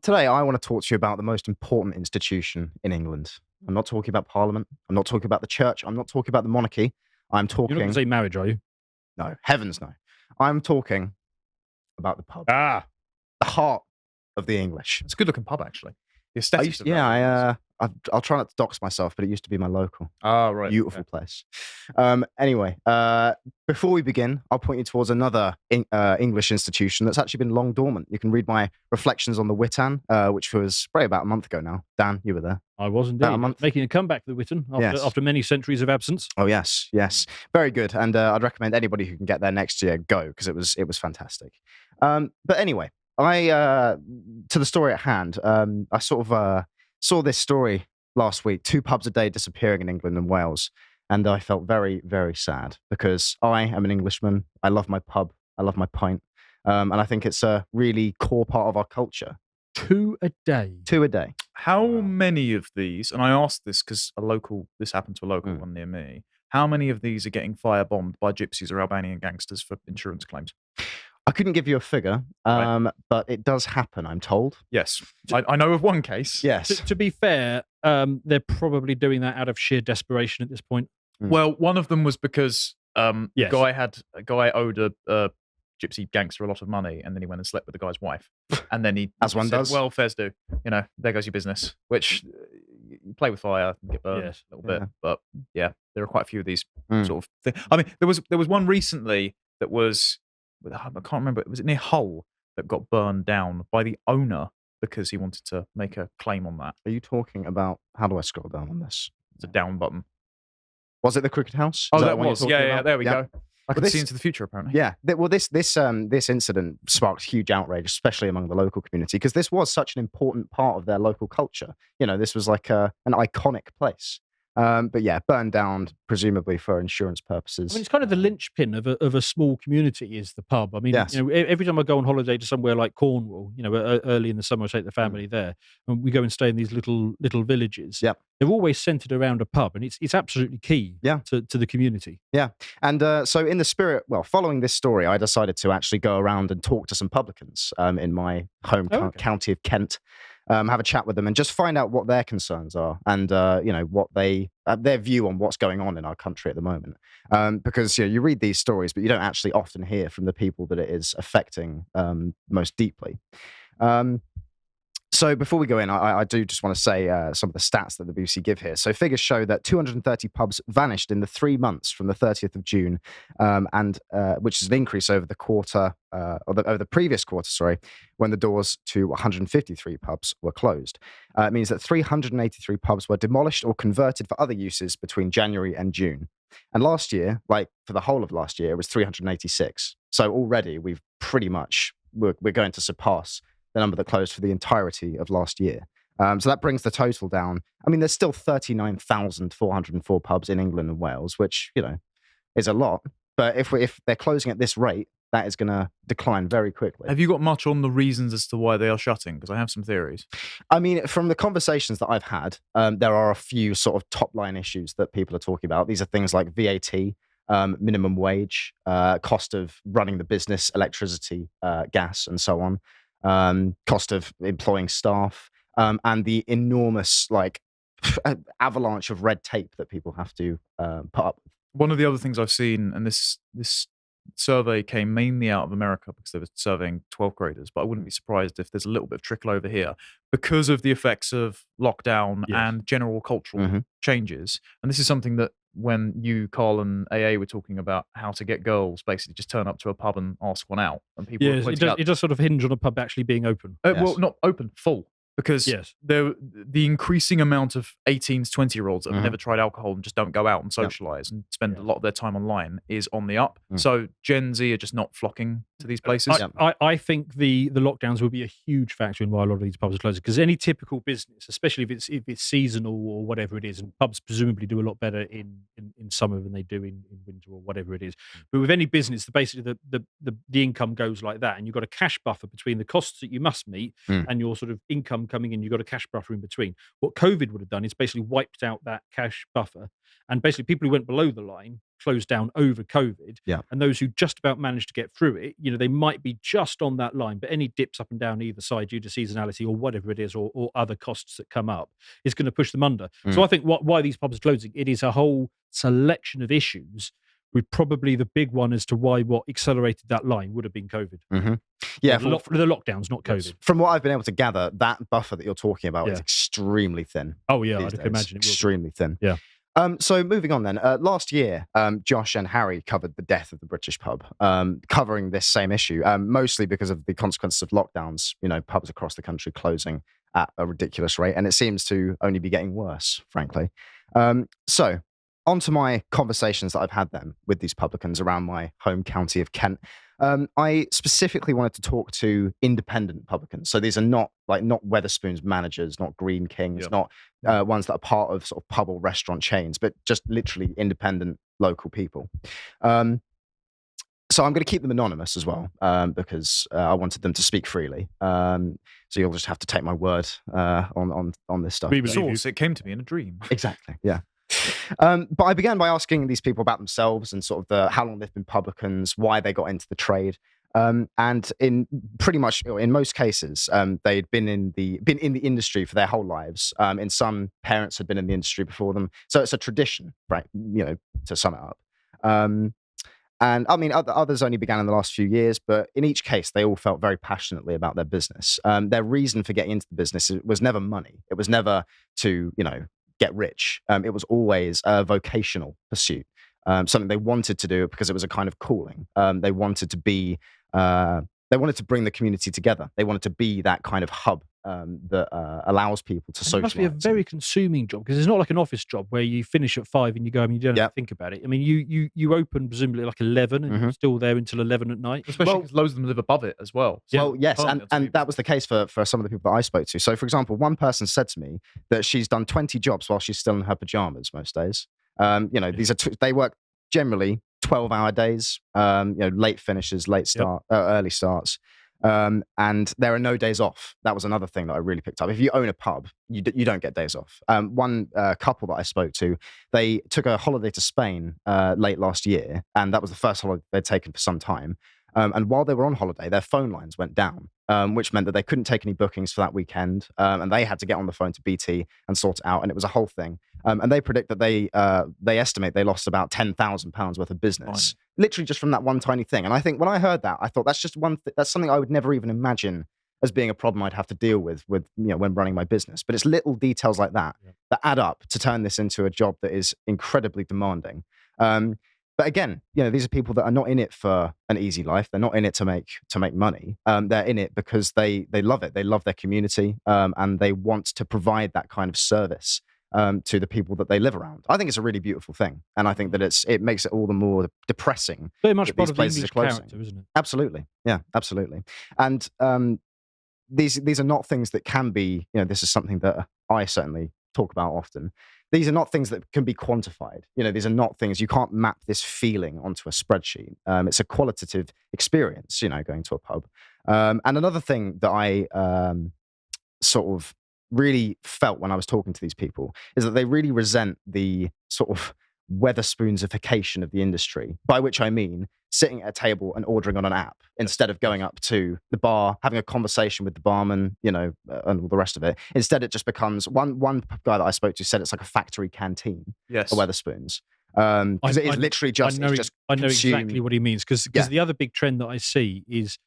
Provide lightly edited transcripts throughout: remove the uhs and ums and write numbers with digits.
Today, I want to talk to you about the most important institution in England. I'm not talking about Parliament. I'm not talking about the church. I'm not talking about the monarchy. I'm You're not going talking. to say marriage, are you? No, heavens no. I'm talking about the pub, Ah, the heart of the English. It's a good-looking pub, actually. The I aesthetics used, of that are really nice. I'll try not to dox myself, but it used to be my local. Ah, right. Beautiful place. Anyway, before we begin, I'll point you towards another English institution that's actually been long dormant. You can read my reflections on the Witan, which was probably about a month ago now. Dan, you were there. I was indeed. About a month. Making a comeback to the Witten Yes. after many centuries of absence. Oh yes, very good. And I'd recommend anybody who can get there next year go because it was fantastic. But anyway, to the story at hand. I sort of saw this story last week: 2 pubs a day disappearing in England and Wales, and I felt very, very sad because I am an Englishman. I love my pub. I love my pint, and I think it's a really core part of our culture. 2 a day. 2 a day. How many of these, and I asked this because this happened to a local one near me, how many of these are getting firebombed by gypsies or Albanian gangsters for insurance claims? I couldn't give you a figure, Right. but it does happen, I'm told. Yes. I know of one case. Yes. To be fair, they're probably doing that out of sheer desperation at this point. Well, one of them was because Yes. a guy owed a gypsy gangster a lot of money, and then he went and slept with the guy's wife, and then he As one said, does. Well, fairs do. There goes your business. Which you play with fire, and get burned Yes. a little bit, but yeah, there are quite a few of these Mm. sort of things. I mean, there was one recently that was, I can't remember. Was it near Hull that got burned down by the owner because he wanted to make a claim on that? Are you talking about? How do I scroll down on this? It's a down button. Was it the Cricket House? Oh, Is that what you're was. talking Yeah, about? there we Yeah. go. I can see into the future, apparently. Yeah. Well, this incident sparked huge outrage, especially among the local community, because this was such an important part of their local culture. This was like an iconic place. But yeah, burned down presumably for insurance purposes. I mean, it's kind of the linchpin of a small community is the pub. I mean, Yes. every time I go on holiday to somewhere like Cornwall, early in the summer, I take the family there, and we go and stay in these little villages. Yep. They're always centered around a pub, and it's absolutely key to the community. Yeah. And so in the spirit, following this story, I decided to actually go around and talk to some publicans in my home county of Kent. Have a chat with them and just find out what their concerns are and what their view on what's going on in our country at the moment. Because you read these stories, but you don't actually often hear from the people that it is affecting most deeply. So before we go in, I do just want to say some of the stats that the BBC give here. So figures show that 230 pubs vanished in the 3 months from the 30th of June, and which is an increase over the quarter, over the previous quarter, when the doors to 153 pubs were closed. It means that 383 pubs were demolished or converted for other uses between January and June. And last year, for the whole of last year, it was 386. So already we've pretty much, we're going to surpass the number that closed for the entirety of last year. So that brings the total down. I mean, there's still 39,404 pubs in England and Wales, which, is a lot. But if they're closing at this rate, that is going to decline very quickly. Have you got much on the reasons as to why they are shutting? Because I have some theories. I mean, from the conversations that I've had, there are a few sort of top line issues that people are talking about. These are things like VAT, minimum wage, cost of running the business, electricity, gas, and so on. Cost of employing staff, and the enormous avalanche of red tape that people have to put up with. One of the other things I've seen, and this survey came mainly out of America because they were surveying 12th graders, but I wouldn't be surprised if there's a little bit of trickle over here because of the effects of lockdown and general cultural changes. And this is something that when you, Carl, and AA were talking about how to get girls, basically just turn up to a pub and ask one out. And people it does sort of hinge on a pub actually being open. Well, not open, full. Because the increasing amount of 18 to 20-year-olds that have never tried alcohol and just don't go out and socialise and spend a lot of their time online is on the up. So Gen Z are just not flocking to these places. I think the lockdowns will be a huge factor in why a lot of these pubs are closing, because any typical business, especially if it's seasonal or whatever it is, and pubs presumably do a lot better in summer than they do in winter or whatever it is. But with any business, basically the income goes like that, and you've got a cash buffer between the costs that you must meet and your sort of income coming in. You've got a cash buffer in between. What COVID would have done is basically wiped out that cash buffer, and basically people who went below the line closed down over COVID, Yeah. and those who just about managed to get through it, they might be just on that line, but any dips up and down either side due to seasonality or whatever it is, or other costs that come up, is going to push them under. So I think why these pubs are closing, it is a whole selection of issues, with probably the big one as to why what accelerated that line would have been COVID. Mm-hmm. Yeah, the lockdowns, not COVID. From what I've been able to gather, that buffer that you're talking about is extremely thin. Oh yeah, I can imagine it will extremely thin. Yeah. So moving on then, last year, Josh and Harry covered the death of the British pub, covering this same issue, mostly because of the consequences of lockdowns, pubs across the country closing at a ridiculous rate, and it seems to only be getting worse, frankly. So on to my conversations that I've had then with these publicans around my home county of Kent. I specifically wanted to talk to independent publicans. So these are not Wetherspoons managers, not Green Kings, not ones that are part of sort of pub or restaurant chains, but just literally independent local people. So I'm going to keep them anonymous as well, because I wanted them to speak freely. So you'll just have to take my word on this stuff. Source, it came to me in a dream. Exactly, yeah. But I began by asking these people about themselves and sort of how long they've been publicans, why they got into the trade. And in most cases, they'd been in the industry for their whole lives. In some, parents had been in the industry before them. So it's a tradition, right? To sum it up. And I mean, others only began in the last few years, but in each case, they all felt very passionately about their business. Their reason for getting into the business was never money. It was never to, get rich. It was always a vocational pursuit, something they wanted to do because it was a kind of calling. They wanted to be, they wanted to bring the community together. They wanted to be that kind of hub that allows people to socialize. It must be a very consuming job, because it's not like an office job where you finish at 5 and you go home and you don't have to think about it. I mean, you open presumably like 11 and you're still there until 11 at night. Especially because loads of them live above it as well. So well, yes, and that was the case for some of the people that I spoke to. So, for example, one person said to me that she's done 20 jobs while she's still in her pajamas most days. These are they work generally 12-hour days. Late finishes, early starts. And there are no days off. That was another thing that I really picked up. If you own a pub, you don't get days off. One couple that I spoke to, they took a holiday to Spain late last year, and that was the first holiday they'd taken for some time. And while they were on holiday, their phone lines went down, which meant that they couldn't take any bookings for that weekend, and they had to get on the phone to BT and sort it out, and it was a whole thing. And they predict that they estimate they lost about £10,000 worth of business, literally just from that one tiny thing. And I think when I heard that, I thought that's just that's something I would never even imagine as being a problem I'd have to deal with when running my business. But it's little details like that that add up to turn this into a job that is incredibly demanding. But again, these are people that are not in it for an easy life. They're not in it to make money. They're in it because they love it. They love their community, and they want to provide that kind of service to the people that they live around. I think it's a really beautiful thing, and I think that it makes it all the more depressing. Very much part of the English character, isn't it? Absolutely, yeah, absolutely. And these are not things that can be. This is something that I certainly talk about often. These are not things that can be quantified. These are not things, you can't map this feeling onto a spreadsheet. It's a qualitative experience, going to a pub. And another thing that I sort of really felt when I was talking to these people is that they really resent the sort of Wetherspoonsification of the industry, by which I mean sitting at a table and ordering on an app instead of going up to the bar, having a conversation with the barman, and all the rest of it. Instead, it just becomes one guy that I spoke to said it's like a factory canteen for Wetherspoons. Because it is literally just I know exactly what he means, because the other big trend that I see is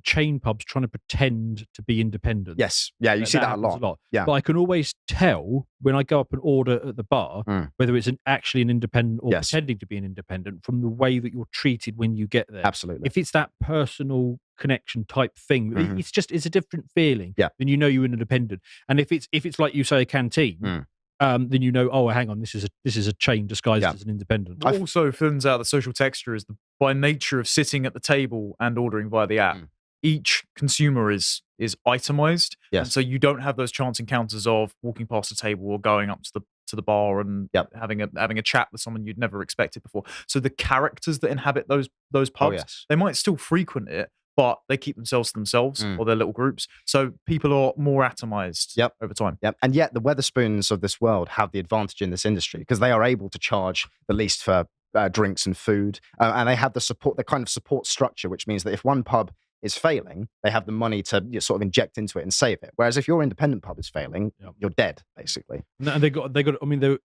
chain pubs trying to pretend to be independent. Yes, yeah, you see that a lot. Yeah, but I can always tell when I go up and order at the bar whether it's actually an independent or pretending to be an independent from the way that you're treated when you get there. Absolutely. If it's that personal connection type thing, it's a different feeling. Yeah. Then you're an independent. And if it's like you say a canteen. Then oh, hang on, this is a chain disguised as an independent. What also fills out the social texture is by nature of sitting at the table and ordering via the app. Each consumer is itemized, and so you don't have those chance encounters of walking past a table or going up to the bar and having a chat with someone you'd never expected before. So the characters that inhabit those pubs, they might still frequent it, but they keep themselves to themselves or their little groups. So people are more atomized over time. Yep. And yet the Wetherspoons of this world have the advantage in this industry because they are able to charge the least for drinks and food, and they have the kind of support structure, which means that if one pub is failing, they have the money to sort of inject into it and save it. Whereas if your independent pub is failing, you're dead, basically. And they got. I mean,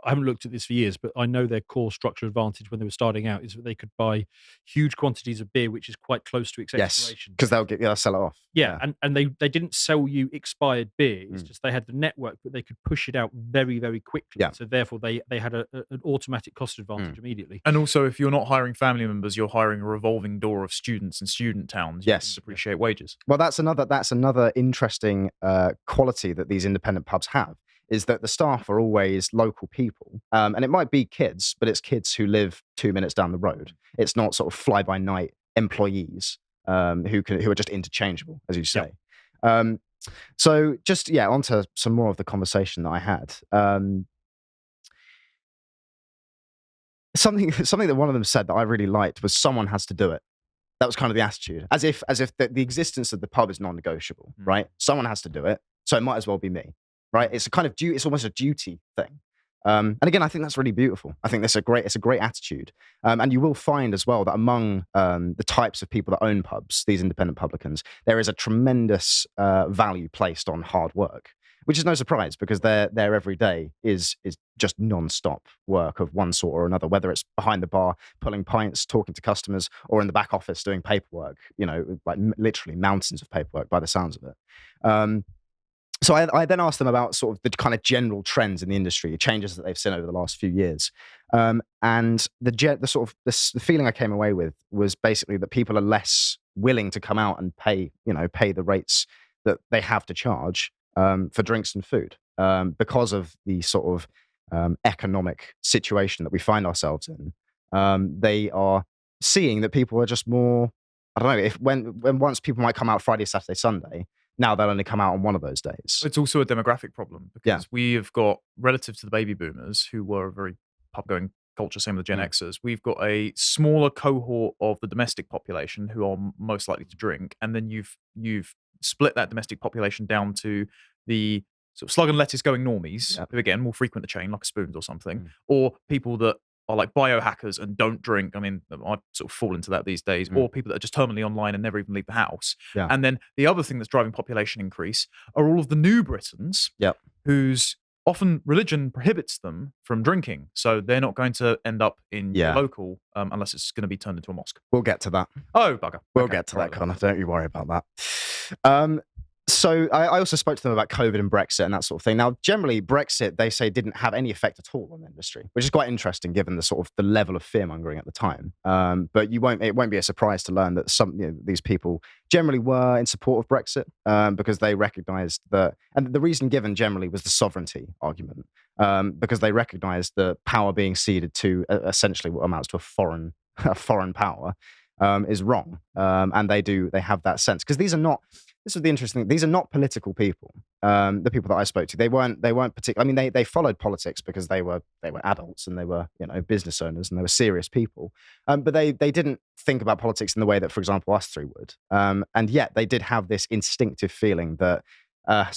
I haven't looked at this for years, but I know their core structural advantage when they were starting out is that they could buy huge quantities of beer, which is quite close to its expiration. Because they'll sell it off. Yeah, and they didn't sell you expired beer. It's just they had the network, but they could push it out very, very quickly. Yeah. So therefore, they had an automatic cost advantage immediately. And also, if you're not hiring family members, you're hiring a revolving door of students and student towns. Yes, you appreciate wages. Well, that's another interesting quality that these independent pubs have, is that the staff are always local people. And it might be kids, but it's kids who live 2 minutes down the road. It's not sort of fly-by-night employees who are just interchangeable, as you say. So just, onto some more of the conversation that I had. Something that one of them said that I really liked was, someone has to do it. That was kind of the attitude, as if the existence of the pub is non-negotiable, right? Someone has to do it, so it might as well be me, right? It's a kind of it's almost a duty thing. And again, I think that's really beautiful. I think it's a great attitude. And you will find as well that among the types of people that own pubs, these independent publicans, there is a tremendous value placed on hard work, which is no surprise, because their every day is just non-stop work of one sort or another, whether it's behind the bar, pulling pints, talking to customers, or in the back office doing paperwork, like literally mountains of paperwork by the sounds of it. So I then asked them about sort of the kind of general trends in the industry, changes that they've seen over the last few years. And the feeling I came away with was basically that people are less willing to come out and pay the rates that they have to charge for drinks and food, because of the sort of economic situation that we find ourselves in. They are seeing that people are just more, I don't know, when once people might come out Friday, Saturday, Sunday, now they'll only come out on one of those days. It's also a demographic problem, because we have got, relative to the baby boomers, who were a very pub-going culture, same with the Gen Xers, we've got a smaller cohort of the domestic population who are most likely to drink, and then you've split that domestic population down to the sort of slug and lettuce going normies, who again will frequent the chain like a Spoons or something, or people that are like biohackers and don't drink. I mean, I sort of fall into that these days, or people that are just terminally online and never even leave the house. And then the other thing that's driving population increase are all of the new Britons, whose often religion prohibits them from drinking. So they're not going to end up in your local unless it's going to be turned into a mosque. We'll get to that. Oh, bugger. We'll get to that, Connor. Don't you worry about that. So I also spoke to them about COVID and Brexit and that sort of thing. Now, generally, Brexit, they say, didn't have any effect at all on the industry, which is quite interesting given the sort of the level of fear-mongering at the time. But it won't be a surprise to learn that these people generally were in support of Brexit, because they recognised that, and the reason given generally was the sovereignty argument, because they recognised the power being ceded to essentially what amounts to a foreign power is wrong, and they have that sense, because this is the interesting thing. These are not political people. The people that I spoke to, they weren't particular. I mean, they followed politics because they were adults and they were business owners and they were serious people. But they didn't think about politics in the way that, for example, us three would. And yet they did have this instinctive feeling that a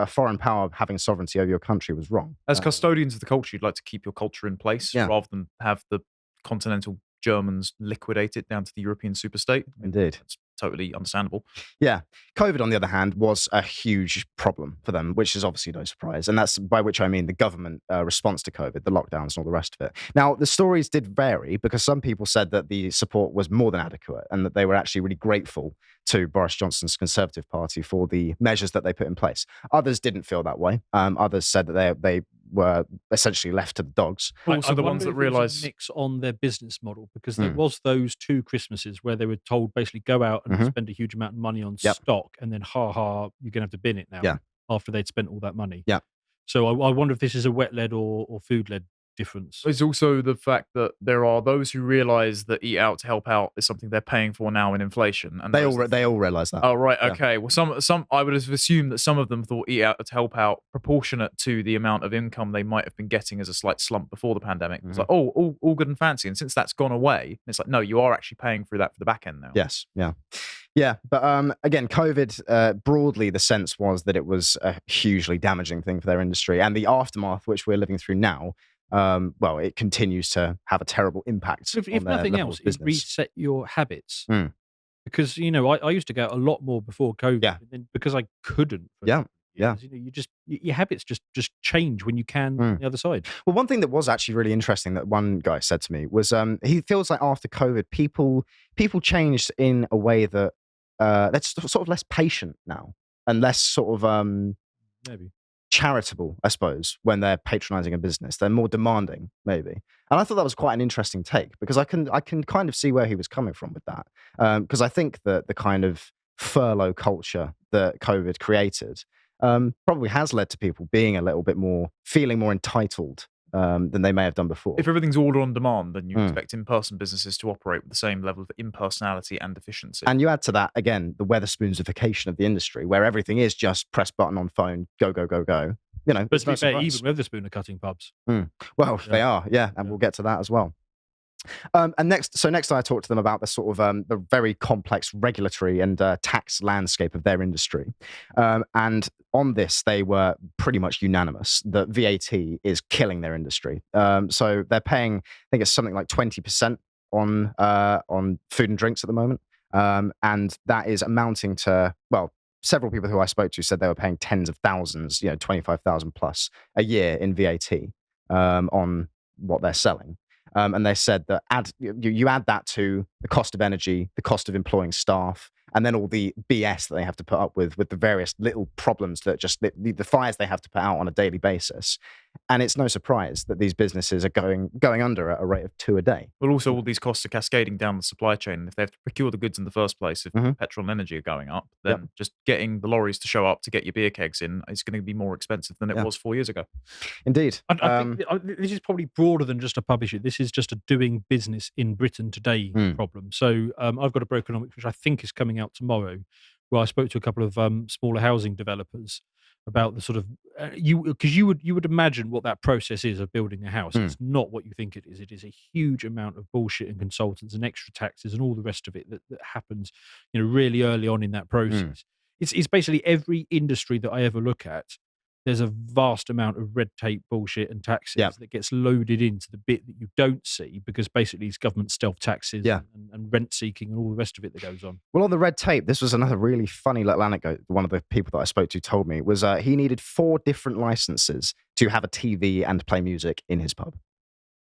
foreign power having sovereignty over your country was wrong. As custodians of the culture, you'd like to keep your culture in place rather than have the continental Germans liquidate it down to the European superstate. Indeed. It's totally understandable. Yeah. COVID, on the other hand, was a huge problem for them, which is obviously no surprise. And that's by which I mean the government response to COVID, the lockdowns and all the rest of it. Now, the stories did vary, because some people said that the support was more than adequate and that they were actually really grateful to Boris Johnson's Conservative Party for the measures that they put in place. Others didn't feel that way. Others said that they were essentially left to the dogs. Also, the ones that realised mix on their business model, because there was those 2 Christmases where they were told basically go out and spend a huge amount of money on stock, and then you're gonna have to bin it now after they'd spent all that money. So I wonder if this is a wet led or food led difference. It's also the fact that there are those who realise that eat out to help out is something they're paying for now in inflation, and they all realise that. Oh right, okay. Well, some I would have assumed that some of them thought eat out to help out proportionate to the amount of income they might have been getting as a slight slump before the pandemic. It's like, all good and fancy, and since that's gone away, it's like, no, you are actually paying through that for the back end now. Yes, yeah. But again, COVID, broadly, the sense was that it was a hugely damaging thing for their industry, and the aftermath, which we're living through now, well, it continues to have a terrible impact. If on their nothing level else, of it business. reset your habits. Mm. Because I used to go out a lot more before COVID, Yeah. and then because I couldn't for Yeah, yeah. years, your habits just change when you can on the other side. Well, one thing that was actually really interesting that one guy said to me was he feels like after COVID, people changed in a way that they're sort of less patient now and less sort of Maybe. charitable, I suppose, when they're patronizing a business. They're more demanding, maybe. And I thought that was quite an interesting take because I can kind of see where he was coming from with that. Because I think that the kind of furlough culture that COVID created probably has led to people being a little bit more, feeling more entitled than they may have done before. If everything's order on demand, then you expect in-person businesses to operate with the same level of impersonality and efficiency. And you add to that, again, the Wetherspoonsification of the industry, where everything is just press button on phone, go, go, go, go. But it's to no be fair, surprise. even Wetherspoon are cutting pubs. Well, they are, and we'll get to that as well. And next I talked to them about the sort of the very complex regulatory and tax landscape of their industry. And on this, they were pretty much unanimous that VAT is killing their industry. So they're paying, I think it's something like 20% on food and drinks at the moment. And that is amounting to, well, several people who I spoke to said they were paying tens of thousands, 25,000 plus a year in VAT on what they're selling. And they said that you add that to the cost of energy, the cost of employing staff, and then all the BS that they have to put up with the various little problems that just the fires they have to put out on a daily basis. And it's no surprise that these businesses are going under at a rate of 2 a day. But also all these costs are cascading down the supply chain. And if they have to procure the goods in the first place, if petrol and energy are going up, then just getting the lorries to show up to get your beer kegs in is going to be more expensive than it was 4 years ago. Indeed. I think this is probably broader than just a pub issue. This is just a doing business in Britain today problem. So I've got a Brokenomics, which I think is coming out tomorrow, where I spoke to a couple of smaller housing developers about the sort of because you would imagine what that process is of building a house. It's not what you think it is. It is a huge amount of bullshit and consultants and extra taxes and all the rest of it that happens, really early on in that process. It's basically every industry that I ever look at. There's a vast amount of red tape, bullshit, and taxes that gets loaded into the bit that you don't see because basically it's government stealth taxes and rent seeking and all the rest of it that goes on. Well, on the red tape, this was another really funny little anecdote. One of the people that I spoke to told me was he needed 4 different licenses to have a TV and play music in his pub.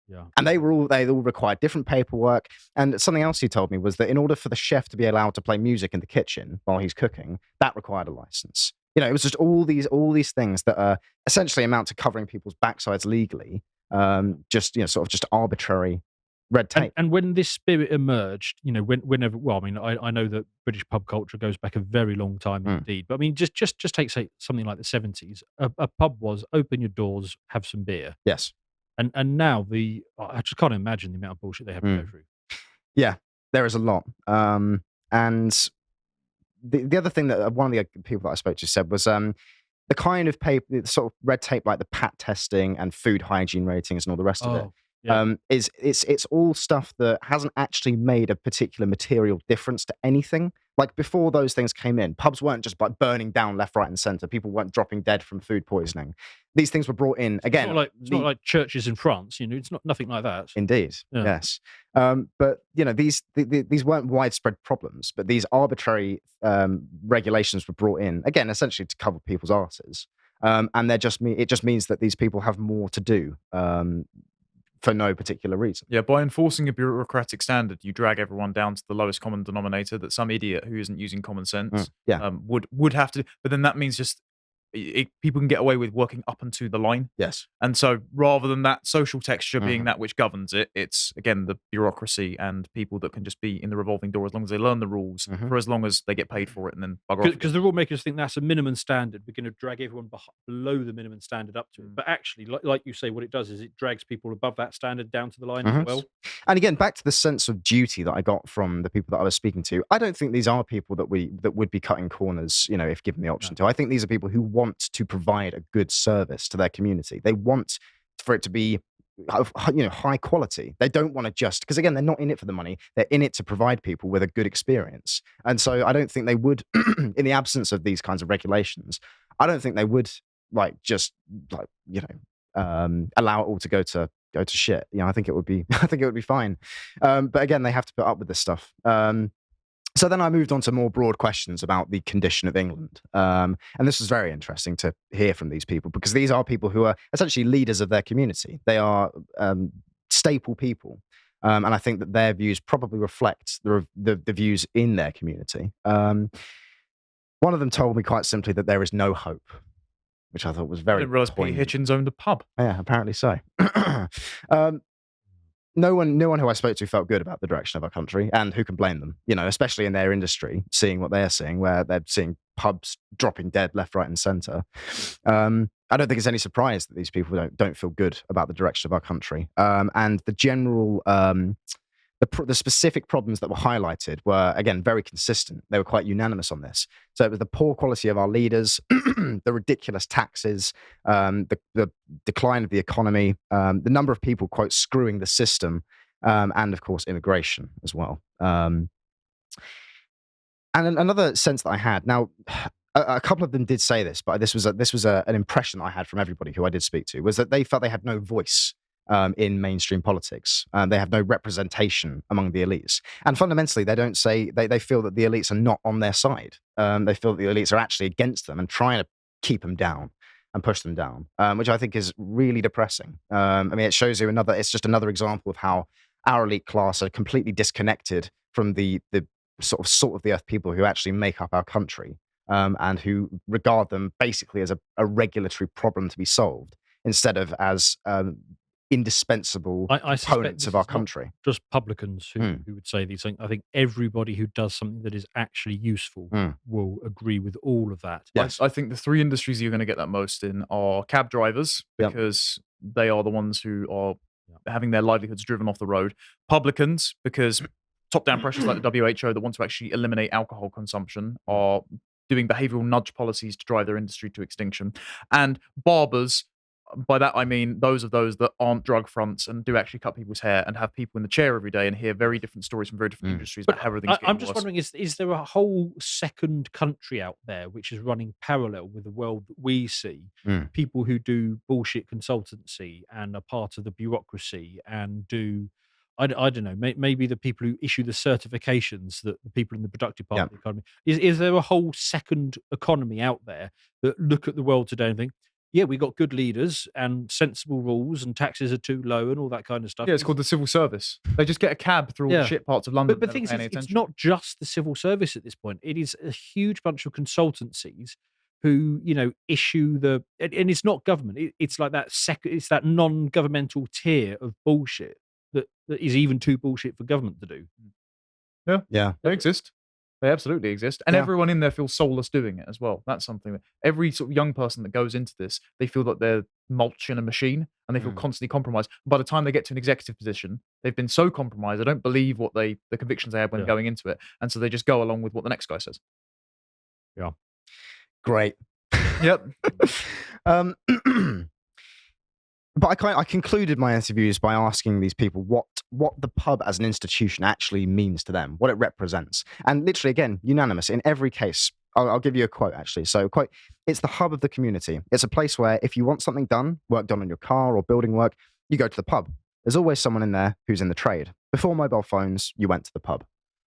Yeah. And they all required different paperwork. And something else he told me was that in order for the chef to be allowed to play music in the kitchen while he's cooking, that required a license. It was just all these things that are essentially amount to covering people's backsides legally. Just arbitrary red tape. And when this spirit emerged, whenever, well, I mean, I know that British pub culture goes back a very long time indeed. But I mean, just take something like the 70s. A pub was open your doors, have some beer. Yes. And now I just can't imagine the amount of bullshit they have to go through. Yeah, there is a lot. And the other thing that one of the people that I spoke to said was the kind of paper, sort of red tape, like the PAT testing and food hygiene ratings and all the rest of it. Yeah. It's all stuff that hasn't actually made a particular material difference to anything. Like before those things came in, pubs weren't just like burning down left, right, and centre. People weren't dropping dead from food poisoning. These things were brought in again. It's not like churches in France. It's nothing like that. Indeed, yes. But these weren't widespread problems. But these arbitrary regulations were brought in again, essentially to cover people's arses. And it just means that these people have more to do. For no particular reason. Yeah, by enforcing a bureaucratic standard, you drag everyone down to the lowest common denominator that some idiot who isn't using common sense would have to. But then that means just people can get away with working up and to the line. Yes. And so rather than that social texture being that which governs it, it's, again, the bureaucracy and people that can just be in the revolving door as long as they learn the rules for as long as they get paid for it and then bugger off. Because the rule makers think that's a minimum standard. We're going to drag everyone below the minimum standard up to it. But actually, like you say, what it does is it drags people above that standard down to the line as well. And again, back to the sense of duty that I got from the people that I was speaking to, I don't think these are people that would be cutting corners, if given the option to. I think these are people who want to provide a good service to their community. They want for it to be high quality. They don't want to just, because again, they're not in it for the money. They're in it to provide people with a good experience. And so I don't think they would, in the absence of these kinds of regulations, I don't think they would allow it all to go to go to shit. I think it would be I think it would be fine. But again, they have to put up with this stuff. So then I moved on to more broad questions about the condition of England. And this was very interesting to hear from these people, because these are people who are essentially leaders of their community. They are staple people. And I think that their views probably reflect the views in their community. One of them told me quite simply that there is no hope, which I thought was very I didn't realise Peter Hitchens owned a pub. Yeah, apparently so. No one who I spoke to felt good about the direction of our country, and who can blame them? Especially in their industry, seeing what they're seeing, where they're seeing pubs dropping dead left, right, and centre. I don't think it's any surprise that these people don't feel good about the direction of our country. And the general, the specific problems that were highlighted were, again, very consistent. They were quite unanimous on this. So it was the poor quality of our leaders, the ridiculous taxes, the decline of the economy, the number of people, quote, screwing the system, and of course, immigration as well. And another sense that I had, now, a couple of them did say this, but this was an impression I had from everybody who I did speak to, was that they felt they had no voice in mainstream politics. They have no representation among the elites. And fundamentally, they don't say, they feel that the elites are not on their side. They feel that the elites are actually against them and trying to keep them down and push them down, which I think is really depressing. It shows you it's just another example of how our elite class are completely disconnected from the sort of the earth people who actually make up our country, and who regard them basically as a regulatory problem to be solved, instead of as indispensable components of our country. Just publicans who would say these things. I think everybody who does something that is actually useful will agree with all of that. Yes. I think the three industries you're going to get that most in are cab drivers, because they are the ones who are having their livelihoods driven off the road. Publicans, because top-down pressures like the WHO that want to actually eliminate alcohol consumption are doing behavioural nudge policies to drive their industry to extinction. And barbers, by that I mean those that aren't drug fronts and do actually cut people's hair and have people in the chair every day and hear very different stories from very different industries about how everything's getting I'm just worse. wondering, is there a whole second country out there which is running parallel with the world that we see? People who do bullshit consultancy and are part of the bureaucracy and do, I don't know, maybe the people who issue the certifications that the people in the productive part of the economy. Is there a whole second economy out there that look at the world today and think, yeah, we got good leaders and sensible rules and taxes are too low and all that kind of stuff? Yeah, it's called the civil service. They just get a cab through all the shit parts of London. But the thing is, it's not just the civil service at this point. It is a huge bunch of consultancies who, issue and it's not government. It's like that it's that non-governmental tier of bullshit that is even too bullshit for government to do. Yeah. They exist. They absolutely exist. And everyone in there feels soulless doing it as well. That's something that every sort of young person that goes into this, they feel that they're mulch in a machine and they feel constantly compromised. By the time they get to an executive position, they've been so compromised, they don't believe the convictions they had when going into it. And so they just go along with what the next guy says. Yeah. Great. Yep. But I concluded my interviews by asking these people what the pub as an institution actually means to them, what it represents. And literally, again, unanimous in every case. I'll give you a quote, actually. So, quote, "It's the hub of the community. It's a place where if you want something done, work done on your car or building work, you go to the pub. There's always someone in there who's in the trade. Before mobile phones, you went to the pub."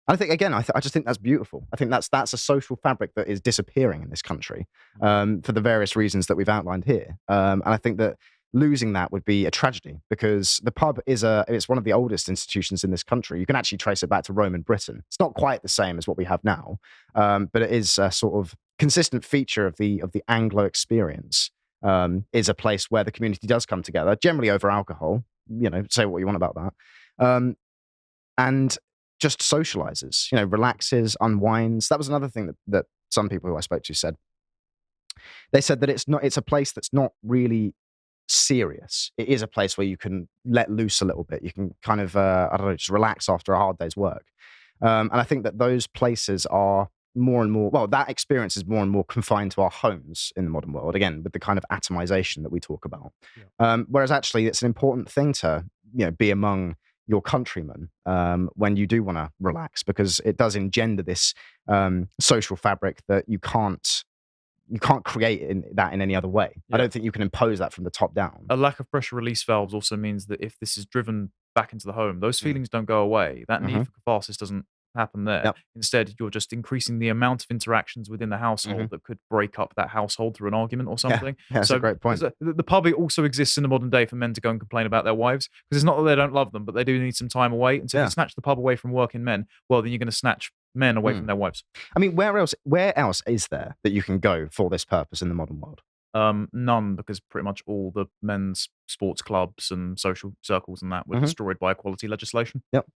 I think, again, I just think that's beautiful. I think that's a social fabric that is disappearing in this country for the various reasons that we've outlined here. And I think that losing that would be a tragedy, because the pub it's one of the oldest institutions in this country. You can actually trace it back to Roman Britain. It's not quite the same as what we have now, but it is a sort of consistent feature of the Anglo experience. Is a place where the community does come together, generally over alcohol. Say what you want about that, and just socializes. Relaxes, unwinds. That was another thing that some people who I spoke to said. They said that it's a place that's not really serious. It is a place where you can let loose a little bit. You can kind of, just relax after a hard day's work. And I think that those places are more and more, that experience is more and more confined to our homes in the modern world, again, with the kind of atomization that we talk about. Whereas actually it's an important thing to, be among your countrymen when you do want to relax, because it does engender this social fabric that you can't you can't create that in any other way. Yeah. I don't think you can impose that from the top down. A lack of pressure release valves also means that if this is driven back into the home, those feelings don't go away. That need for catharsis doesn't happen there. Yep. Instead, you're just increasing the amount of interactions within the household that could break up that household through an argument or something. Yeah, that's a great point. The pub also exists in the modern day for men to go and complain about their wives, because it's not that they don't love them, but they do need some time away. And so if you snatch the pub away from working men, well, then you're going to snatch men away from their wives. I mean, where else is there that you can go for this purpose in the modern world? None, because pretty much all the men's sports clubs and social circles and that were destroyed by equality legislation. Yep.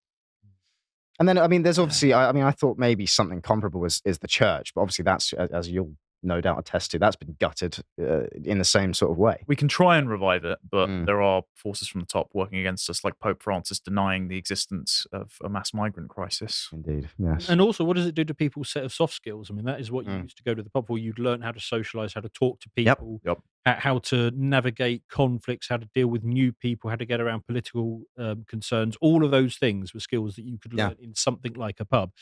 And then, I mean, there's obviously, I thought maybe something comparable is the church, but obviously that's, as you'll no doubt attest to, that's been gutted in the same sort of way. We can try and revive it, but there are forces from the top working against us, like Pope Francis denying the existence of a mass migrant crisis. Indeed, yes. And also, what does it do to people's set of soft skills? I mean, that is what you used to go to the pub for. You'd learn how to socialize, how to talk to people, how to navigate conflicts, how to deal with new people, how to get around political concerns. All of those things were skills that you could learn in something like a pub.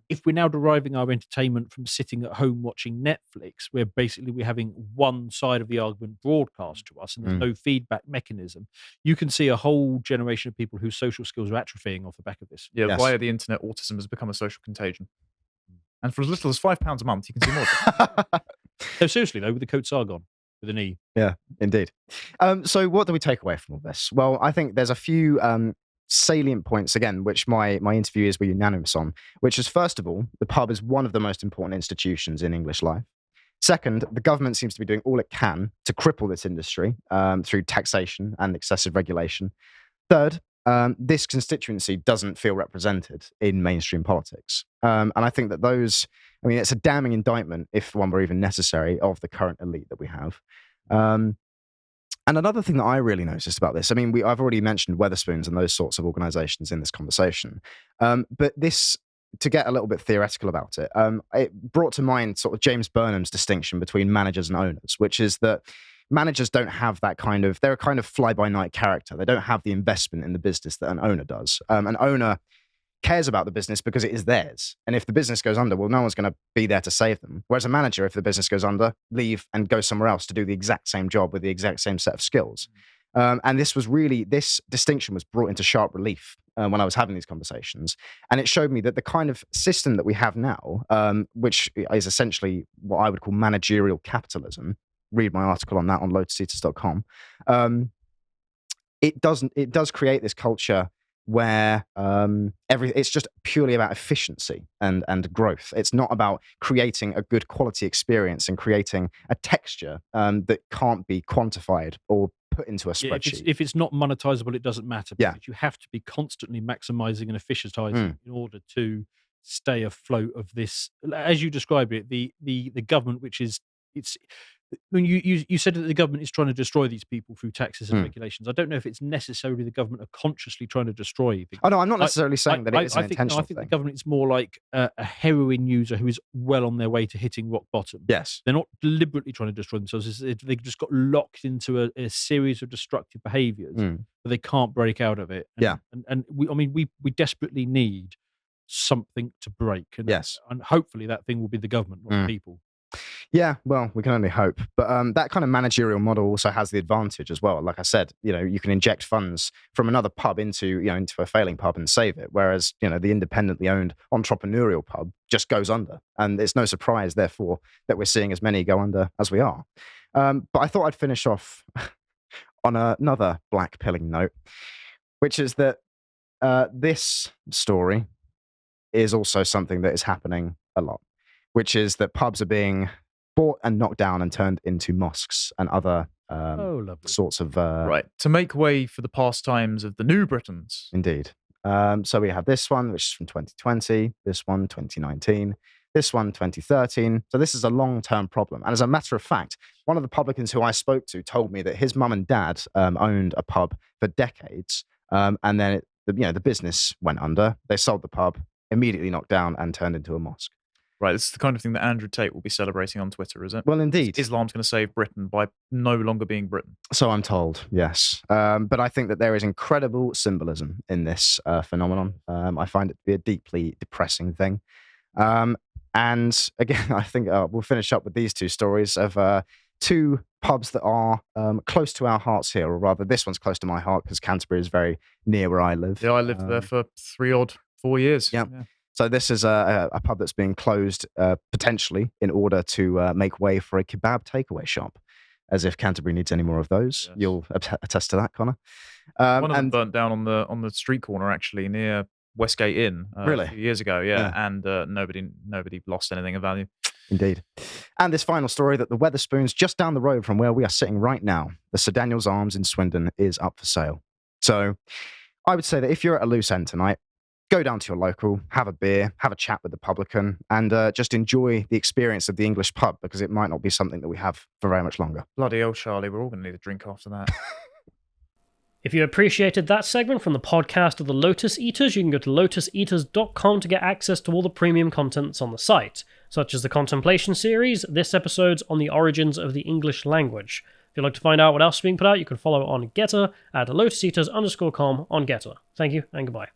If we're now deriving our entertainment from sitting at home watching Netflix, where basically we're having one side of the argument broadcast to us and there's no feedback mechanism, you can see a whole generation of people whose social skills are atrophying off the back of this. Yeah, via the internet, autism has become a social contagion. And for as little as £5 a month, you can see more of it. No, seriously, though, with the code Sargon, with an E. Yeah, indeed. So what do we take away from all this? Well, I think there's a few salient points, again, which my interviewers were unanimous on, which is, first of all, the pub is one of the most important institutions in English life. Second, the government seems to be doing all it can to cripple this industry through taxation and excessive regulation. Third, this constituency doesn't feel represented in mainstream politics. And I think that it's a damning indictment, if one were even necessary, of the current elite that we have. And another thing that I really noticed about this, I mean, I've already mentioned Wetherspoons and those sorts of organizations in this conversation. But this, to get a little bit theoretical about it, it brought to mind sort of James Burnham's distinction between managers and owners, which is that managers don't have that they're a kind of fly-by-night character. They don't have the investment in the business that an owner does. An owner cares about the business because it is theirs. And if the business goes under, well, no one's going to be there to save them. Whereas a manager, if the business goes under, leave and go somewhere else to do the exact same job with the exact same set of skills. And this distinction was brought into sharp relief when I was having these conversations. And it showed me that the kind of system that we have now, which is essentially what I would call managerial capitalism, read my article on that on lotuseaters.com, it does create this culture where it's just purely about efficiency and growth. It's not about creating a good quality experience and creating a texture that can't be quantified or put into a spreadsheet. If it's not monetizable, it doesn't matter. Because you have to be constantly maximizing and efficientizing in order to stay afloat of this. As you described it, the government, which is when you said that the government is trying to destroy these people through taxes and regulations. I don't know if it's necessarily the government are consciously trying to destroy things. Oh no, I'm not necessarily saying that it is an intentional thing. I think the government is more like a heroin user who is well on their way to hitting rock bottom. Yes. They're not deliberately trying to destroy themselves. They've just got locked into a series of destructive behaviors that they can't break out of it. And we desperately need something to break. And, and hopefully that thing will be the government, not the people. Yeah, well, we can only hope. But that kind of managerial model also has the advantage as well. Like I said, you can inject funds from another pub into a failing pub and save it. Whereas, the independently owned entrepreneurial pub just goes under. And it's no surprise, therefore, that we're seeing as many go under as we are. But I thought I'd finish off on another black-pilling note, which is that this story is also something that is happening a lot, which is that pubs are being bought and knocked down and turned into mosques and other sorts of... right, to make way for the pastimes of the New Britons. Indeed. So we have this one, which is from 2020, this one, 2019, this one, 2013. So this is a long-term problem. And as a matter of fact, one of the publicans who I spoke to told me that his mum and dad owned a pub for decades, and then the business went under. They sold the pub, immediately knocked down and turned into a mosque. Right, this is the kind of thing that Andrew Tate will be celebrating on Twitter, is it? Well, indeed. Islam's going to save Britain by no longer being Britain. So I'm told, yes. But I think that there is incredible symbolism in this phenomenon. I find it to be a deeply depressing thing. And And again, I think we'll finish up with these two stories of two pubs that are close to our hearts here, or rather, this one's close to my heart because Canterbury is very near where I live. Yeah, I lived there for 4 years. Yeah. So this is a pub that's being closed potentially in order to make way for a kebab takeaway shop. As if Canterbury needs any more of those. Yes. You'll attest to that, Connor. One of them burnt down on the street corner, actually, near Westgate Inn really? A few years ago. Yeah. And nobody lost anything of value. Indeed. And this final story that the Wetherspoons, just down the road from where we are sitting right now, the Sir Daniel's Arms in Swindon, is up for sale. So I would say that if you're at a loose end tonight, go down to your local, have a beer, have a chat with the publican, and just enjoy the experience of the English pub, because it might not be something that we have for very much longer. Bloody hell, Charlie, we're all going to need a drink after that. If you appreciated that segment from the podcast of the Lotus Eaters, you can go to lotuseaters.com to get access to all the premium contents on the site, such as the Contemplation series, this episode's on the origins of the English language. If you'd like to find out what else is being put out, you can follow on Getter at lotuseaters_com on Getter. Thank you and goodbye.